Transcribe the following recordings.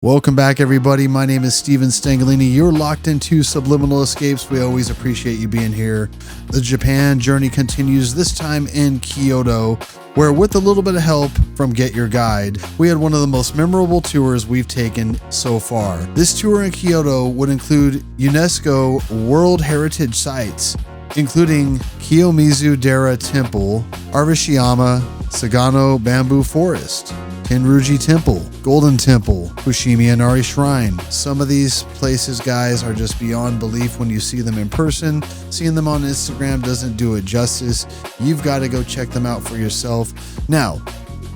Welcome back, everybody. My name is Steven Stangalini. You're locked into Subliminal Escapes. We always appreciate you being here. The Japan journey continues, this time in Kyoto, where with a little bit of help from Get Your Guide, we had one of the most memorable tours we've taken so far. This tour in Kyoto would include UNESCO World Heritage Sites, including Kiyomizu-dera Temple, Arashiyama, Sagano Bamboo Forest, Tenryuji Temple, Golden Temple, Fushimi Inari Shrine. Some of these places, guys, are just beyond belief when you see them in person. Seeing them on Instagram doesn't do it justice. You've got to go check them out for yourself. Now,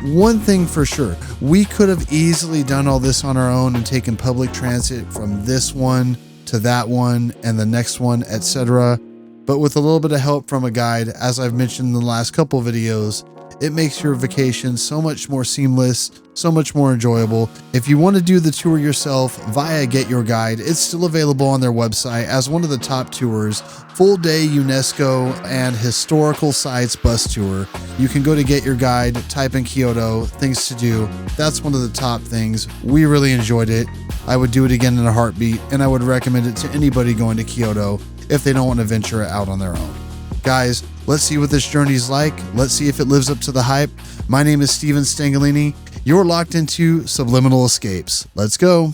one thing for sure, we could have easily done all this on our own and taken public transit from this one to that one and the next one, etc. But with a little bit of help from a guide, as I've mentioned in the last couple videos, it makes your vacation so much more seamless, so much more enjoyable. If you want to do the tour yourself via Get Your Guide, it's still available on their website as one of the top tours, full day UNESCO and historical sites bus tour. You can go to Get Your Guide, type in Kyoto, things to do. That's one of the top things. We really enjoyed it. I would do it again in a heartbeat, and I would recommend it to anybody going to Kyoto if they don't want to venture it out on their own. Guys, let's see what this journey's like. Let's see if it lives up to the hype. My name is Steven Stangalini. You're locked into Subliminal Escapes. Let's go.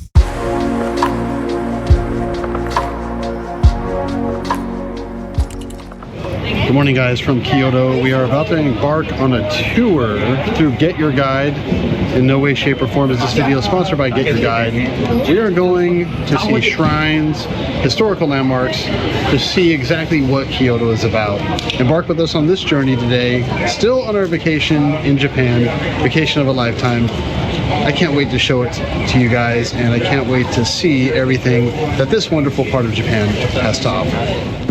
Good morning, guys, from Kyoto. We are about to embark on a tour through Get Your Guide. In no way, shape, or form is this video sponsored by Get Your Guide. We are going to see shrines, historical landmarks, to see exactly what Kyoto is about. Embark with us on this journey today, still on our vacation in Japan, vacation of a lifetime. I can't wait to show it to you guys, and I can't wait to see everything that this wonderful part of Japan has to offer.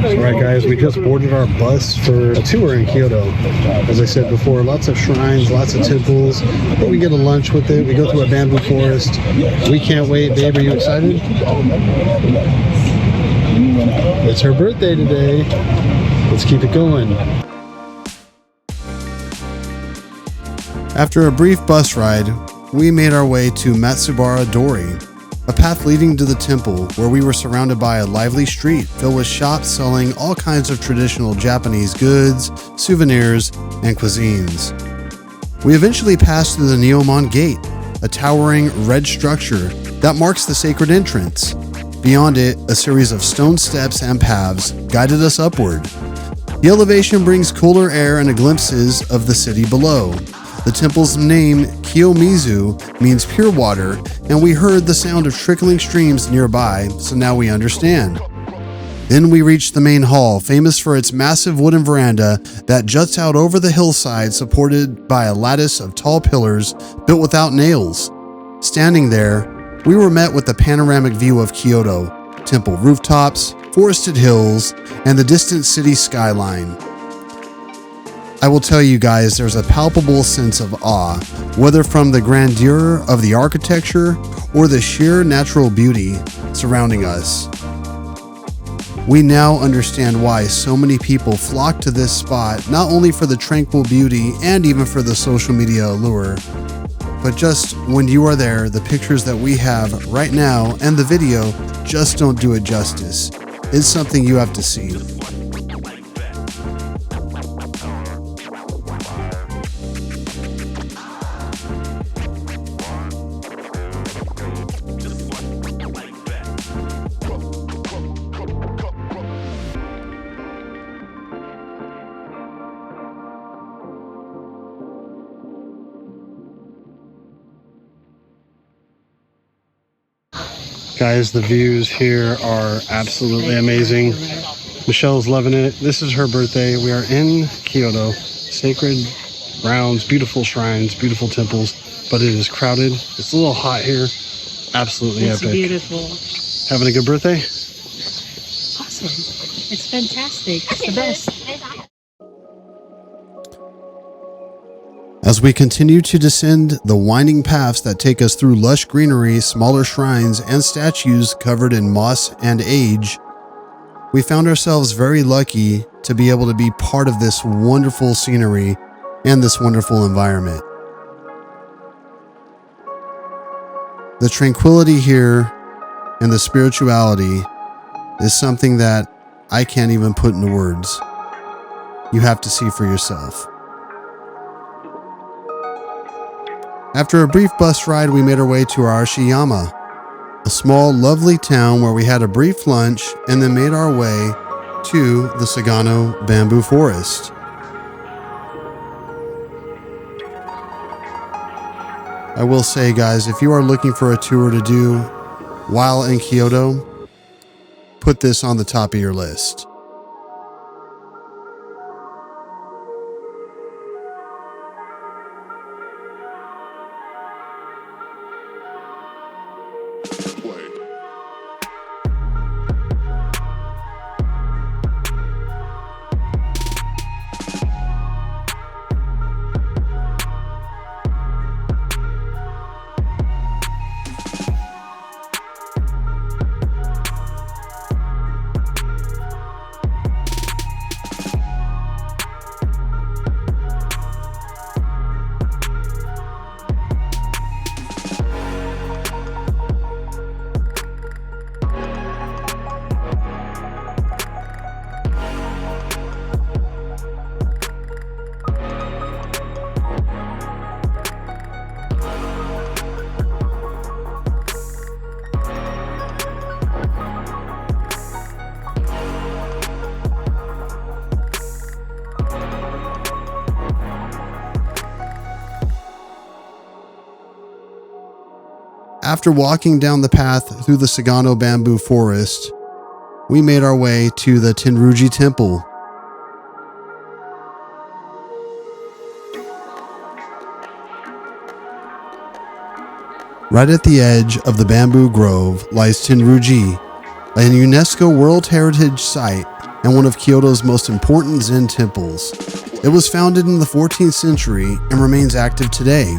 Alright, guys, we just boarded our bus for a tour in Kyoto. As I said before, lots of shrines, lots of temples, but we get a lunch with it. We go through a bamboo forest. We can't wait. Babe, are you excited? It's her birthday today. Let's keep it going. After a brief bus ride, we made our way to Matsubara Dori, a path leading to the temple where we were surrounded by a lively street filled with shops selling all kinds of traditional Japanese goods, souvenirs, and cuisines. We eventually passed through the Neomon Gate, a towering red structure that marks the sacred entrance. Beyond it, a series of stone steps and paths guided us upward. The elevation brings cooler air and glimpses of the city below. The temple's name, Kiyomizu, means pure water, and we heard the sound of trickling streams nearby, so now we understand. Then we reached the main hall, famous for its massive wooden veranda that juts out over the hillside, supported by a lattice of tall pillars built without nails. Standing there, we were met with the panoramic view of Kyoto, temple rooftops, forested hills, and the distant city skyline. I will tell you guys, there's a palpable sense of awe, whether from the grandeur of the architecture or the sheer natural beauty surrounding us. We now understand why so many people flock to this spot, not only for the tranquil beauty and even for the social media allure, but just when you are there, the pictures that we have right now and the video just don't do it justice. It's something you have to see. Guys, the views here are absolutely amazing. Michelle's loving it. This is her birthday. We are in Kyoto, sacred grounds, beautiful shrines, beautiful temples, but it is crowded. It's a little hot here. Absolutely It's epic. beautiful. Having a good birthday? Awesome. It's fantastic. It's the best. As we continue to descend the winding paths that take us through lush greenery, smaller shrines, and statues covered in moss and age, we found ourselves very lucky to be able to be part of this wonderful scenery and this wonderful environment. The tranquility here and the spirituality is something that I can't even put into words. You have to see for yourself. After a brief bus ride, we made our way to Arashiyama, a small, lovely town where we had a brief lunch and then made our way to the Sagano Bamboo Forest. I will say, guys, if you are looking for a tour to do while in Kyoto, put this on the top of your list. After walking down the path through the Sagano Bamboo Forest, we made our way to the Tenryuji Temple. Right at the edge of the bamboo grove lies Tenryuji, a UNESCO World Heritage Site and one of Kyoto's most important Zen temples. It was founded in the 14th century and remains active today.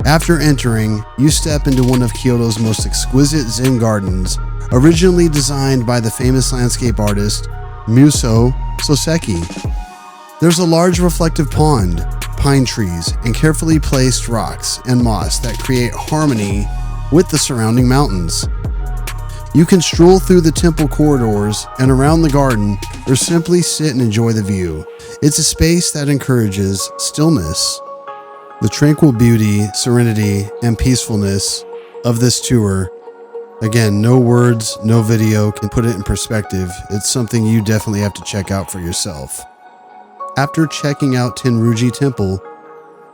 After entering, you step into one of Kyoto's most exquisite Zen gardens, originally designed by the famous landscape artist Muso Soseki. There's a large reflective pond, pine trees, and carefully placed rocks and moss that create harmony with the surrounding mountains. You can stroll through the temple corridors and around the garden, or simply sit and enjoy the view. It's a space that encourages stillness. The tranquil beauty, serenity, and peacefulness of this tour, again, no words, no video can put it in perspective. It's something you definitely have to check out for yourself. After checking out Tenryuji Temple,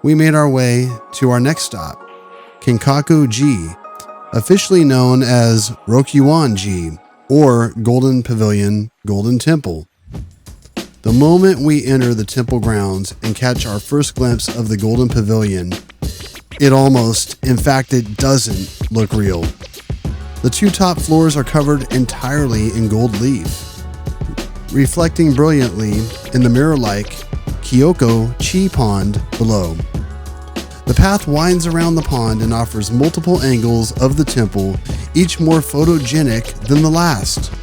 we made our way to our next stop, Kinkaku-ji, officially known as Rokuan-ji, or Golden Pavilion, Golden Temple. The moment we enter the temple grounds and catch our first glimpse of the Golden Pavilion, it almost, in fact it doesn't, look real. The two top floors are covered entirely in gold leaf, reflecting brilliantly in the mirror-like Kyoto-chi pond below. The path winds around the pond and offers multiple angles of the temple, each more photogenic than the last.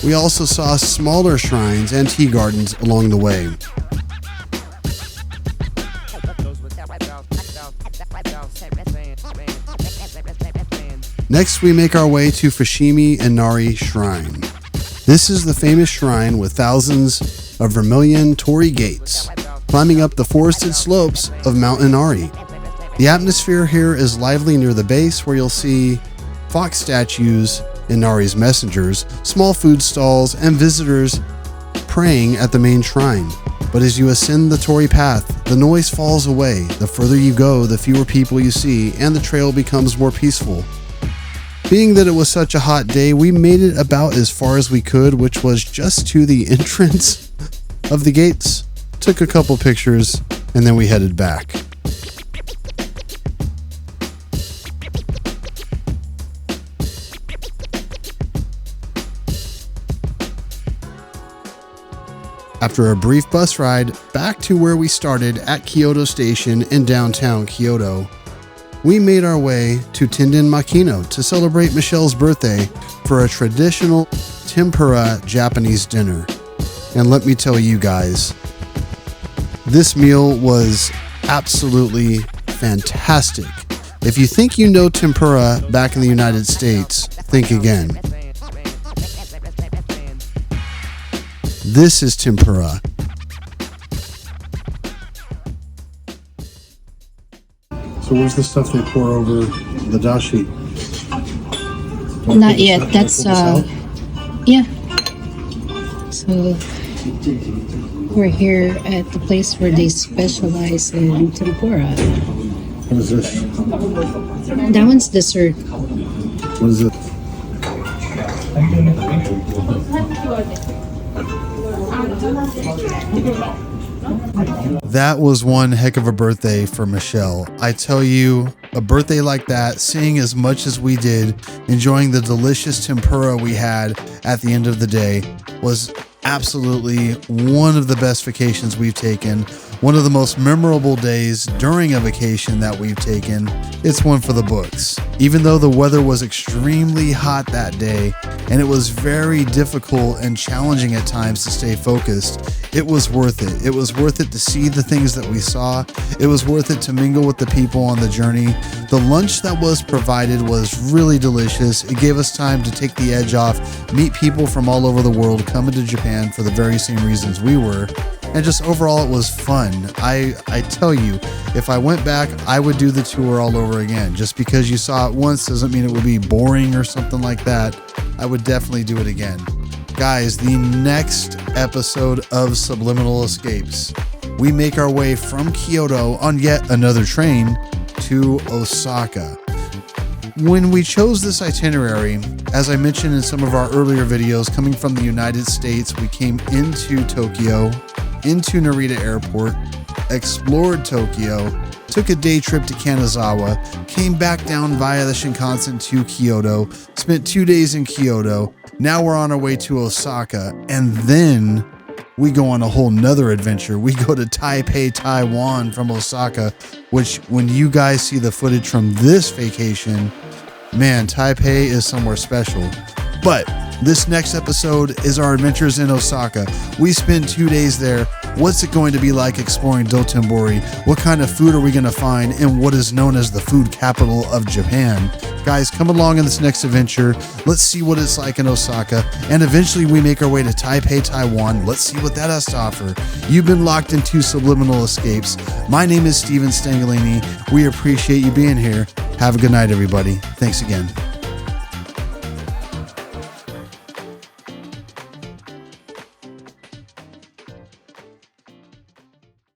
We also saw smaller shrines and tea gardens along the way. Next, we make our way to Fushimi Inari Shrine. This is the famous shrine with thousands of vermilion torii gates climbing up the forested slopes of Mount Inari. The atmosphere here is lively near the base, where you'll see fox statues, Inari's messengers, small food stalls, and visitors praying at the main shrine. But as you ascend the torii path, the noise falls away. The further you go, the fewer people you see, and the trail becomes more peaceful. Being that it was such a hot day, we made it about as far as we could, which was just to the entrance of the gates. Took a couple pictures, and then we headed back. After a brief bus ride back to where we started at Kyoto Station in downtown Kyoto, we made our way to Tenden Makino to celebrate Michelle's birthday for a traditional tempura Japanese dinner. And let me tell you guys, this meal was absolutely fantastic. If you think you know tempura back in the United States, think again. This is tempura. So where's the stuff they pour over the dashi? Not yet. That's yeah. So we're here at the place where they specialize in tempura. What is this? That one's dessert. What is it? That was one heck of a birthday for Michelle. I tell you, a birthday like that, seeing as much as we did, enjoying the delicious tempura we had at the end of the day, was absolutely one of the best vacations we've taken. One of the most memorable days during a vacation that we've taken. It's one for the books. Even though the weather was extremely hot that day and it was very difficult and challenging at times to stay focused, it was worth it. It was worth it to see the things that we saw. It was worth it to mingle with the people on the journey. The lunch that was provided was really delicious. It gave us time to take the edge off, meet people from all over the world coming to Japan for the very same reasons we were. And just overall, it was fun. I tell you, if I went back, I would do the tour all over again. Just because you saw it once doesn't mean it would be boring or something like that. I would definitely do it again. Guys, the next episode of Subliminal Escapes, we make our way from Kyoto on yet another train to Osaka. When we chose this itinerary, as I mentioned in some of our earlier videos, coming from the United States, we came into Tokyo, into Narita Airport, explored Tokyo, took a day trip to Kanazawa, came back down via the Shinkansen to Kyoto, spent 2 days in Kyoto. Now we're on our way to Osaka, and then we go on a whole nother adventure. We go to Taipei, Taiwan from Osaka, which when you guys see the footage from this vacation, man, Taipei is somewhere special. But this next episode is our adventures in Osaka. We spend 2 days there. What's it going to be like exploring Dotonbori? What kind of food are we going to find in what is known as the food capital of Japan? Guys, come along in this next adventure. Let's see what it's like in Osaka. And eventually we make our way to Taipei, Taiwan. Let's see what that has to offer. You've been locked into Subliminal Escapes. My name is Steven Stangolini. We appreciate you being here. Have a good night, everybody. Thanks again.